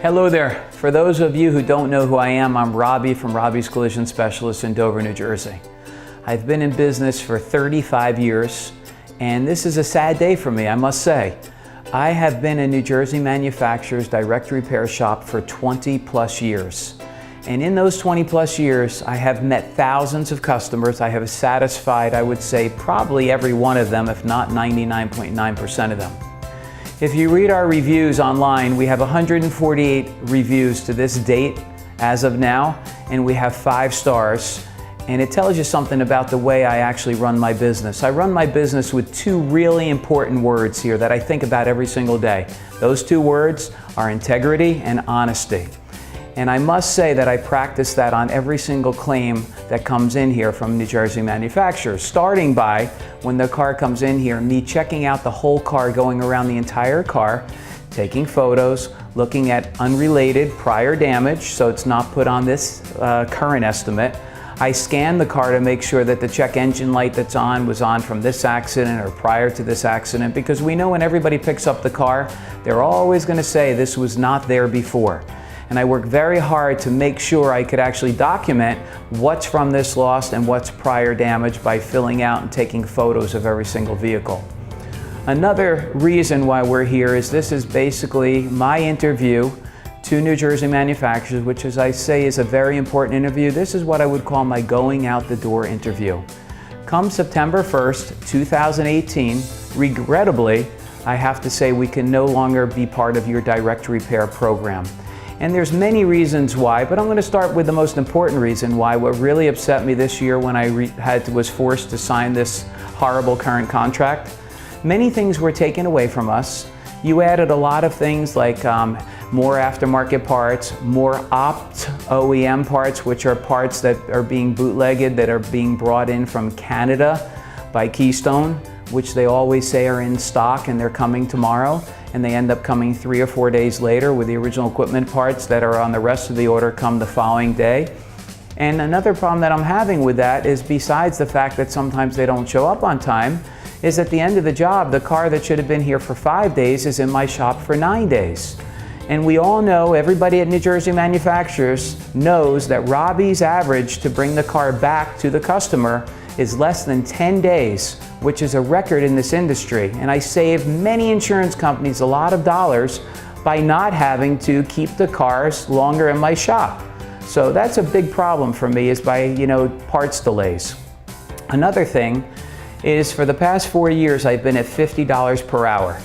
Hello there. For those of you who don't know who I am, I'm Robbie from Robbie's Collision Specialists in Dover, New Jersey. I've been in business for 35 years, and this is a sad day for me, I must say. I have been a New Jersey manufacturer's direct repair shop for 20 plus years. And in those 20 plus years, I have met thousands of customers. I have satisfied, I would say, probably every one of them, if not 99.9% of them. If you read our reviews online, we have 148 reviews to this date as of now, and we have 5 stars. And it tells you something about the way I actually run my business. I run my business with 2 really important words here that I think about every single day. Those 2 words are integrity and honesty. And I must say that I practice that on every single claim that comes in here from New Jersey manufacturers, starting by when the car comes in here, me checking out the whole car, going around the entire car, taking photos, looking at unrelated prior damage, so it's not put on this current estimate. I scan the car to make sure that the check engine light that's on was on from this accident or prior to this accident, because we know when everybody picks up the car, they're always going to say this was not there before. And I work very hard to make sure I could actually document what's from this loss and what's prior damage by filling out and taking photos of every single vehicle. Another reason why we're here is this is basically my interview to New Jersey manufacturers, which, as I say, is a very important interview. This is what I would call my going out the door interview. Come September 1st, 2018, regrettably, I have to say we can no longer be part of your direct repair program. And there's many reasons why, but I'm going to start with the most important reason why. What really upset me this year when I was forced to sign this horrible current contract, many things were taken away from us. You added a lot of things like more aftermarket parts, more opt OEM parts, which are parts that are being bootlegged, that are being brought in from Canada by Keystone, which they always say are in stock and they're coming tomorrow, and they end up coming 3 or 4 days later with the original equipment parts that are on the rest of the order come the following day. And another problem that I'm having with that is, besides the fact that sometimes they don't show up on time, is at the end of the job, the car that should have been here for 5 days is in my shop for 9 days. And we all know, everybody at New Jersey manufacturers knows that Robbie's average to bring the car back to the customer is less than 10 days, which is a record in this industry. And I save many insurance companies a lot of dollars by not having to keep the cars longer in my shop. So that's a big problem for me, is by, parts delays. Another thing is, for the past 4 years, I've been at $50 per hour.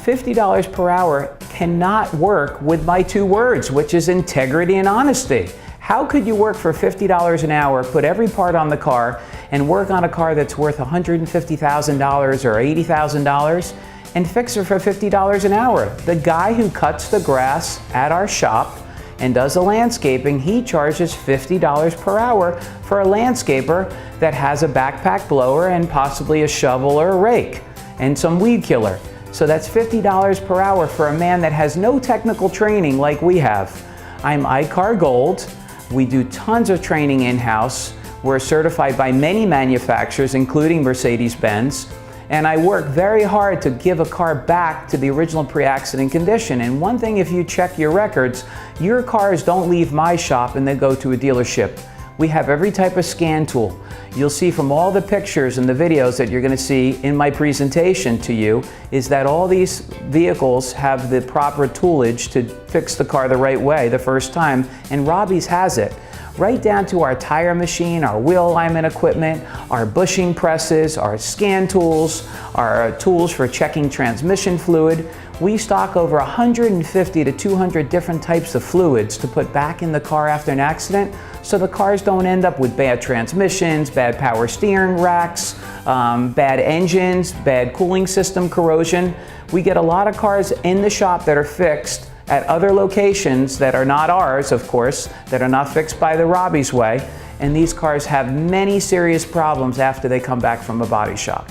$50 per hour cannot work with my 2 words, which is integrity and honesty. How could you work for $50 an hour, put every part on the car, and work on a car that's worth $150,000 or $80,000 and fix it for $50 an hour? The guy who cuts the grass at our shop and does the landscaping, he charges $50 per hour for a landscaper that has a backpack blower and possibly a shovel or a rake and some weed killer. So that's $50 per hour for a man that has no technical training like we have. I'm ICAR Gold. We do tons of training in-house. We're certified by many manufacturers, including Mercedes-Benz. And I work very hard to give a car back to the original pre-accident condition. And one thing, if you check your records, your cars don't leave my shop and then go to a dealership. We have every type of scan tool. You'll see from all the pictures and the videos that you're going to see in my presentation to you, is that all these vehicles have the proper toolage to fix the car the right way the first time, and Robbie's has it. Right down to our tire machine, our wheel alignment equipment, our bushing presses, our scan tools, our tools for checking transmission fluid. We stock over 150 to 200 different types of fluids to put back in the car after an accident, so the cars don't end up with bad transmissions, bad power steering racks, bad engines, bad cooling system corrosion. We get a lot of cars in the shop that are fixed at other locations that are not ours, of course, that are not fixed by the Robbie's way, and these cars have many serious problems after they come back from a body shop.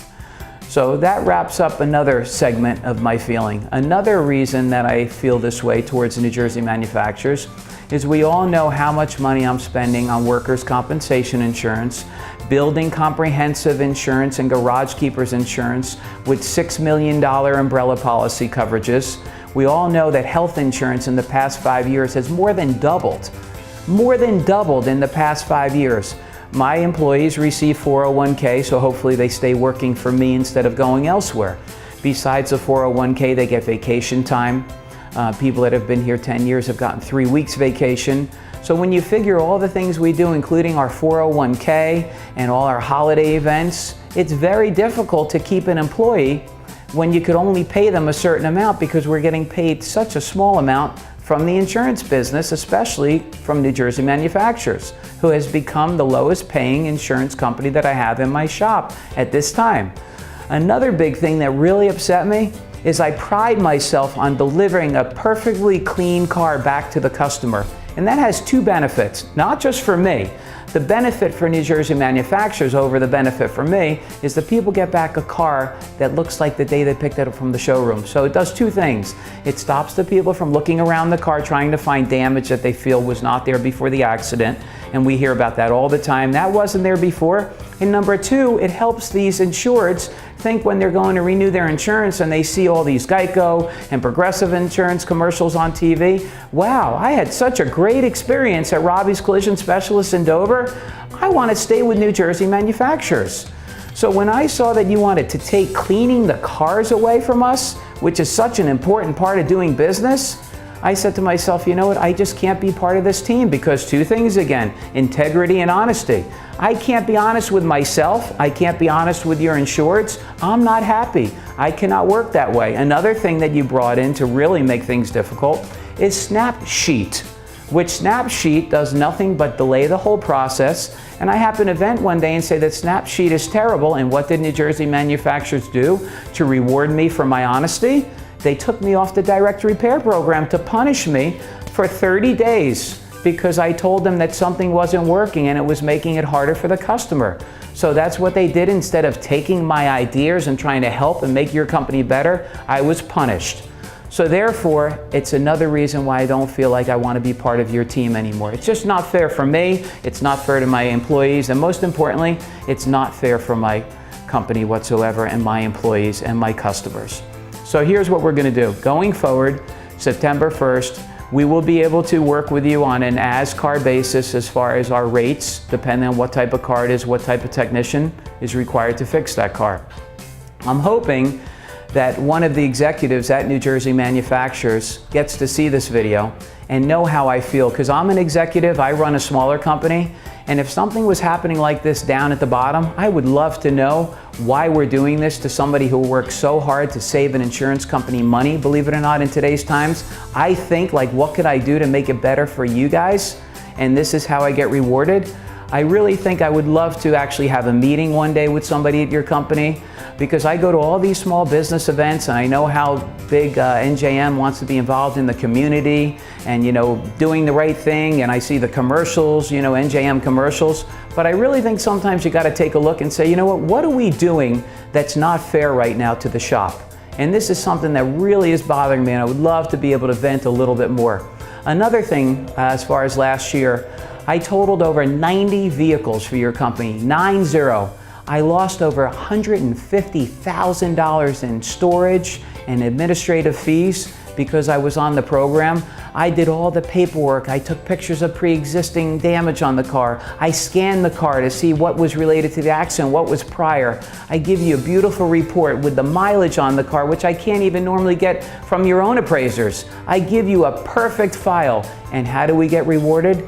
So that wraps up another segment of my feeling. Another reason that I feel this way towards New Jersey manufacturers is we all know how much money I'm spending on workers' compensation insurance, building comprehensive insurance and garage keepers insurance with $6 million umbrella policy coverages. We all know that health insurance in the past 5 years has more than doubled in the past 5 years. My employees receive 401k, so hopefully they stay working for me instead of going elsewhere. Besides the 401k, they get vacation time. People that have been here 10 years have gotten 3 weeks vacation. So when you figure all the things we do, including our 401k and all our holiday events, it's very difficult to keep an employee when you could only pay them a certain amount, because we're getting paid such a small amount from the insurance business, especially from New Jersey manufacturers, who has become the lowest paying insurance company that I have in my shop at this time. Another big thing that really upset me is I pride myself on delivering a perfectly clean car back to the customer. And that has two benefits, not just for me. The benefit for New Jersey manufacturers over the benefit for me is that people get back a car that looks like the day they picked it up from the showroom. So it does two things. It stops the people from looking around the car trying to find damage that they feel was not there before the accident. And we hear about that all the time. That wasn't there before. And number two, it helps these insureds think when they're going to renew their insurance and they see all these Geico and Progressive insurance commercials on TV. Wow, I had such a great experience at Robbie's Collision Specialist in Dover. I want to stay with New Jersey manufacturers. So when I saw that you wanted to take cleaning the cars away from us, which is such an important part of doing business, I said to myself, you know what, I just can't be part of this team, because two things again, integrity and honesty. I can't be honest with myself. I can't be honest with your insureds. I'm not happy. I cannot work that way. Another thing that you brought in to really make things difficult is Snapsheet, which Snapsheet does nothing but delay the whole process. And I happened to vent one day and say that Snapsheet is terrible. And what did New Jersey manufacturers do to reward me for my honesty? They took me off the direct repair program to punish me for 30 days because I told them that something wasn't working and it was making it harder for the customer. So that's what they did. Instead of taking my ideas and trying to help and make your company better, I was punished. So therefore, it's another reason why I don't feel like I want to be part of your team anymore. It's just not fair for me, it's not fair to my employees, and most importantly, it's not fair for my company whatsoever and my employees and my customers. So here's what we're going to do. Going forward, September 1st, we will be able to work with you on an as-car basis as far as our rates, depending on what type of car it is, what type of technician is required to fix that car. I'm hoping that one of the executives at New Jersey Manufacturers gets to see this video and know how I feel, because I'm an executive, I run a smaller company, and if something was happening like this down at the bottom, I would love to know why we're doing this to somebody who works so hard to save an insurance company money, believe it or not, in today's times. I think, like, what could I do to make it better for you guys? And this is how I get rewarded. I really think I would love to actually have a meeting one day with somebody at your company, because I go to all these small business events and I know how big NJM wants to be involved in the community and, you know, doing the right thing, and I see the commercials, you know, NJM commercials, but I really think sometimes you got to take a look and say, you know what are we doing that's not fair right now to the shop? And this is something that really is bothering me, and I would love to be able to vent a little bit more. Another thing, as far as last year, I totaled over 90 vehicles for your company, 90. I lost over $150,000 in storage and administrative fees because I was on the program. I did all the paperwork. I took pictures of pre-existing damage on the car. I scanned the car to see what was related to the accident, what was prior. I give you a beautiful report with the mileage on the car, which I can't even normally get from your own appraisers. I give you a perfect file. And how do we get rewarded?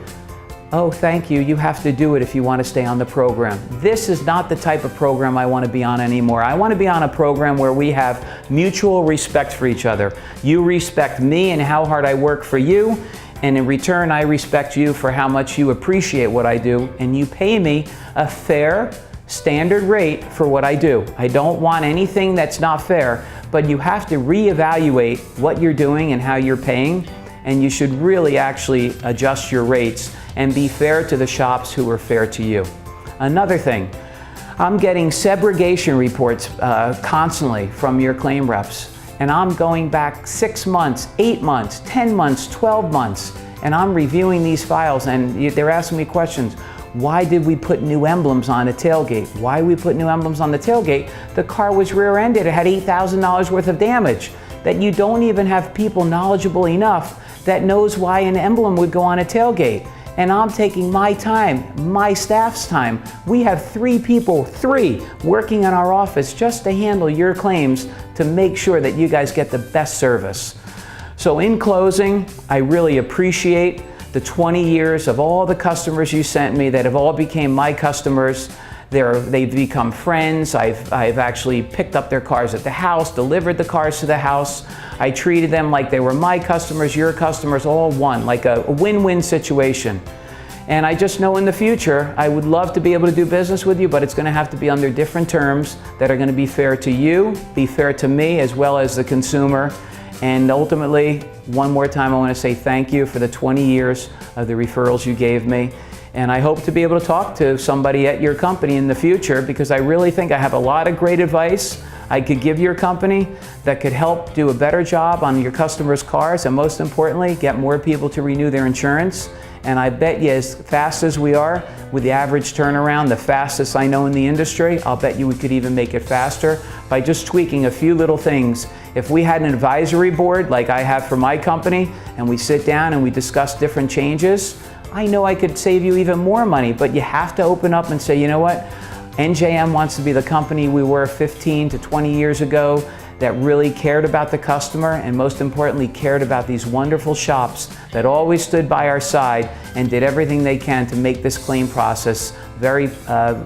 Oh, thank you. You have to do it if you want to stay on the program. This is not the type of program I want to be on anymore. I want to be on a program where we have mutual respect for each other. You respect me and how hard I work for you, and in return, I respect you for how much you appreciate what I do, and you pay me a fair, standard rate for what I do. I don't want anything that's not fair, but you have to reevaluate what you're doing and how you're paying, and you should really actually adjust your rates and be fair to the shops who are fair to you. Another thing, I'm getting subrogation reports constantly from your claim reps, and I'm going back 6 months, 8 months, 10 months, 12 months, and I'm reviewing these files, and they're asking me questions. Why did we put new emblems on the tailgate? Why we put new emblems on the tailgate? The car was rear-ended. It had $8,000 worth of damage. that you don't even have people knowledgeable enough that knows why an emblem would go on a tailgate. And I'm taking my time, my staff's time. We have three people working in our office just to handle your claims to make sure that you guys get the best service. So in closing, I really appreciate the 20 years of all the customers you sent me that have all became my customers. They've become friends. I've actually picked up their cars at the house, delivered the cars to the house. I treated them like they were my customers, your customers, all one, like a win-win situation. And I just know in the future, I would love to be able to do business with you, but it's going to have to be under different terms that are going to be fair to you, be fair to me, as well as the consumer. And ultimately, one more time, I want to say thank you for the 20 years of the referrals you gave me. And I hope to be able to talk to somebody at your company in the future, because I really think I have a lot of great advice I could give your company that could help do a better job on your customers' cars, and most importantly, get more people to renew their insurance. And I bet you, as fast as we are with the average turnaround, the fastest I know in the industry, I'll bet you we could even make it faster by just tweaking a few little things. If we had an advisory board like I have for my company, and we sit down and we discuss different changes, I know I could save you even more money. But you have to open up and say, you know what? NJM wants to be the company we were 15 to 20 years ago that really cared about the customer, and most importantly, cared about these wonderful shops that always stood by our side and did everything they can to make this claim process very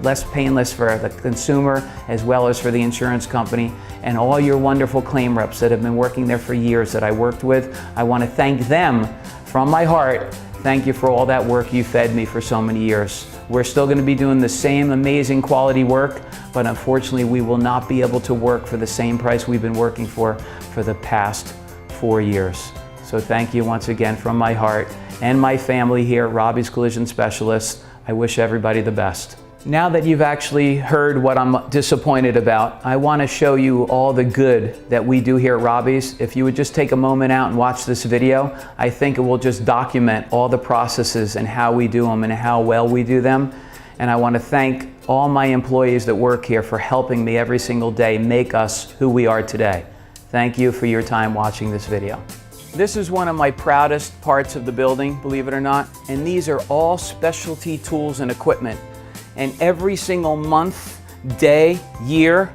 less painless for the consumer as well as for the insurance company. And all your wonderful claim reps that have been working there for years that I worked with, I want to thank them from my heart. Thank you for all that work you fed me for so many years. We're still going to be doing the same amazing quality work, but unfortunately we will not be able to work for the same price we've been working for the past 4 years. So thank you once again from my heart and my family here at Robbie's Collision Specialists. I wish everybody the best. Now that you've actually heard what I'm disappointed about, I want to show you all the good that we do here at Robbie's. If you would just take a moment out and watch this video, I think it will just document all the processes and how we do them and how well we do them. And I want to thank all my employees that work here for helping me every single day make us who we are today. Thank you for your time watching this video. This is one of my proudest parts of the building, believe it or not, and these are all specialty tools and equipment. And every single month, day, year,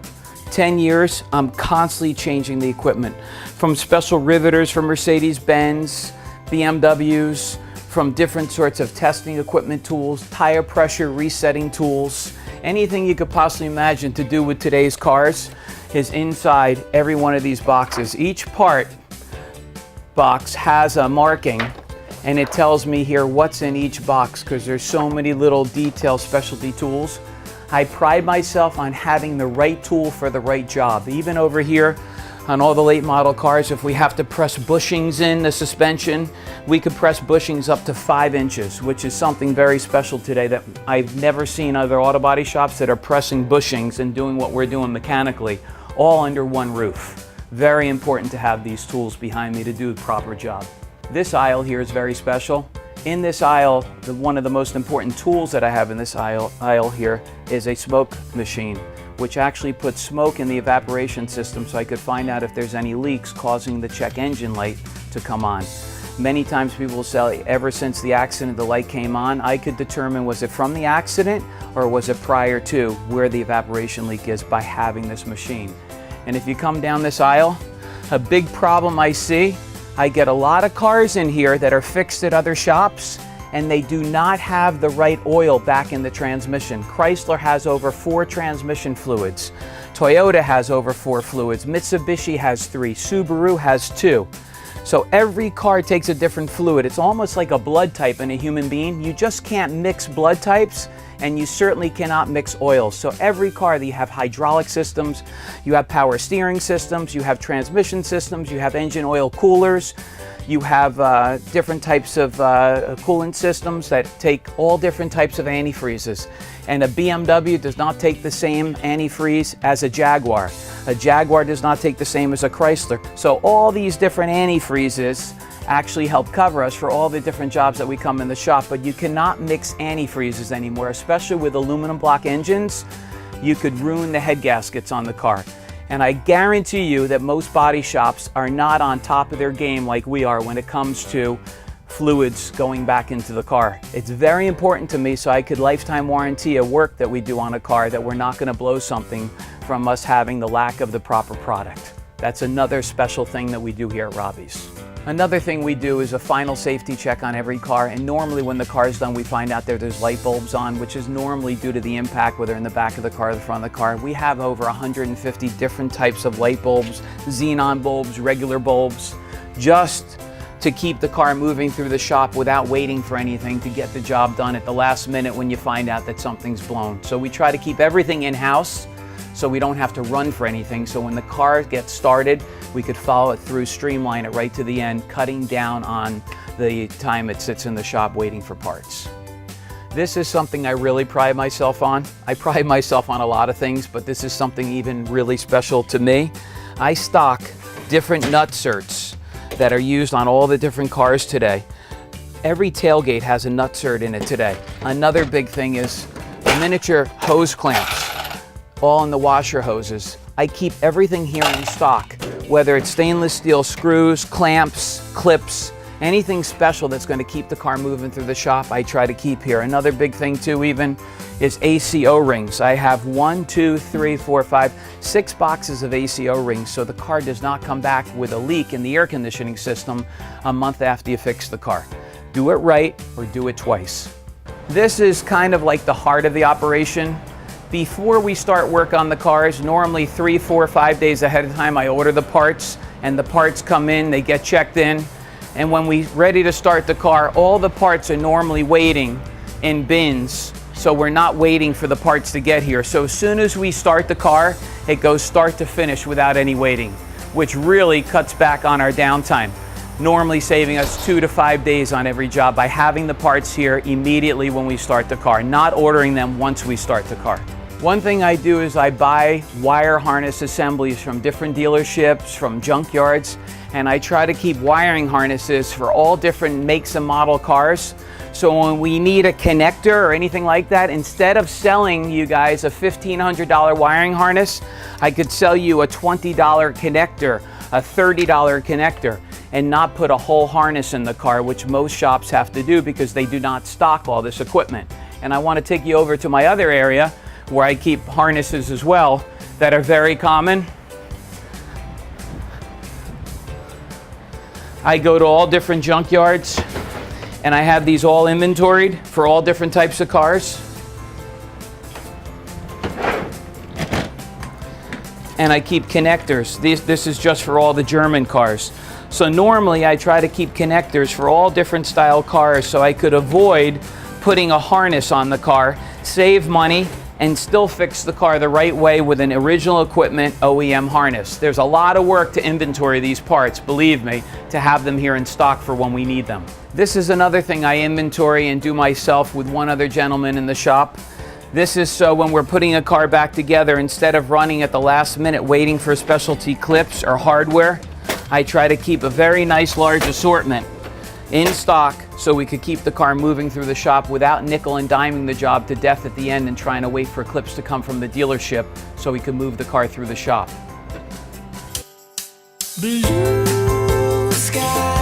10 years, I'm constantly changing the equipment. From special riveters from Mercedes-Benz, BMWs, from different sorts of testing equipment tools, tire pressure resetting tools, anything you could possibly imagine to do with today's cars is inside every one of these boxes. Each box has a marking, and it tells me here what's in each box because there's so many little detailed specialty tools. I pride myself on having the right tool for the right job. Even over here on all the late model cars, if we have to press bushings in the suspension, we could press bushings up to 5 inches, which is something very special today that I've never seen other auto body shops that are pressing bushings and doing what we're doing mechanically, all under one roof. Very important to have these tools behind me to do the proper job. This aisle here is very special. In this aisle, one of the most important tools that I have in this aisle here is a smoke machine, which actually puts smoke in the evaporation system so I could find out if there's any leaks causing the check engine light to come on. Many times people will say, ever since the accident the light came on, I could determine was it from the accident or was it prior to where the evaporation leak is by having this machine. And if you come down this aisle, a big problem I see, I get a lot of cars in here that are fixed at other shops and they do not have the right oil back in the transmission. Chrysler has over 4 transmission fluids. Toyota has over 4 fluids. Mitsubishi has 3. Subaru has 2. So every car takes a different fluid. It's almost like a blood type in a human being. You just can't mix blood types, and you certainly cannot mix oils. So every car, you have hydraulic systems, you have power steering systems, you have transmission systems, you have engine oil coolers, you have different types of coolant systems that take all different types of antifreezes. And a BMW does not take the same antifreeze as a Jaguar. A Jaguar does not take the same as a Chrysler. So all these different antifreezes actually help cover us for all the different jobs that we come in the shop, but you cannot mix antifreezes anymore, especially with aluminum block engines. You could ruin the head gaskets on the car. And I guarantee you that most body shops are not on top of their game like we are when it comes to fluids going back into the car. It's very important to me so I could lifetime warranty a work that we do on a car that we're not going to blow something from us having the lack of the proper product. That's another special thing that we do here at Robbie's. Another thing we do is a final safety check on every car, and normally when the car is done we find out there's light bulbs on, which is normally due to the impact, whether in the back of the car or the front of the car. We have over 150 different types of light bulbs, xenon bulbs, regular bulbs, just to keep the car moving through the shop without waiting for anything to get the job done at the last minute when you find out that something's blown. So we try to keep everything in-house so we don't have to run for anything. So when the car gets started, we could follow it through, streamline it right to the end, cutting down on the time it sits in the shop waiting for parts. This is something I really pride myself on. I pride myself on a lot of things, but this is something even really special to me. I stock different nut certs that are used on all the different cars today. Every tailgate has a nut cert in it today. Another big thing is miniature hose clamps, all in the washer hoses. I keep everything here in stock, whether it's stainless steel screws, clamps, clips, anything special that's going to keep the car moving through the shop, I try to keep here. Another big thing too even is AC O-rings. I have 6 boxes of AC O-rings so the car does not come back with a leak in the air conditioning system a month after you fix the car. Do it right or do it twice. This is kind of like the heart of the operation. Before we start work on the cars, normally 3, 4, 5 days ahead of time, I order the parts and the parts come in, they get checked in. And when we're ready to start the car, all the parts are normally waiting in bins. So we're not waiting for the parts to get here. So as soon as we start the car, it goes start to finish without any waiting, which really cuts back on our downtime, normally saving us 2 to 5 days on every job by having the parts here immediately when we start the car, not ordering them once we start the car. One thing I do is I buy wire harness assemblies from different dealerships, from junkyards, and I try to keep wiring harnesses for all different makes and model cars. So when we need a connector or anything like that, instead of selling you guys a $1,500 wiring harness, I could sell you a $20 connector, a $30 connector, and not put a whole harness in the car, which most shops have to do because they do not stock all this equipment. And I want to take you over to my other area where I keep harnesses as well that are very common. I go to all different junkyards and I have these all inventoried for all different types of cars. And I keep connectors. This is just for all the German cars. So normally I try to keep connectors for all different style cars so I could avoid putting a harness on the car, save money, and still fix the car the right way with an original equipment OEM harness. There's a lot of work to inventory these parts, believe me, to have them here in stock for when we need them. This is another thing I inventory and do myself with one other gentleman in the shop. This is so when we're putting a car back together, instead of running at the last minute waiting for specialty clips or hardware, I try to keep a very nice large assortment in stock so we could keep the car moving through the shop without nickel and diming the job to death at the end and trying to wait for clips to come from the dealership so we could move the car through the shop. Blue sky.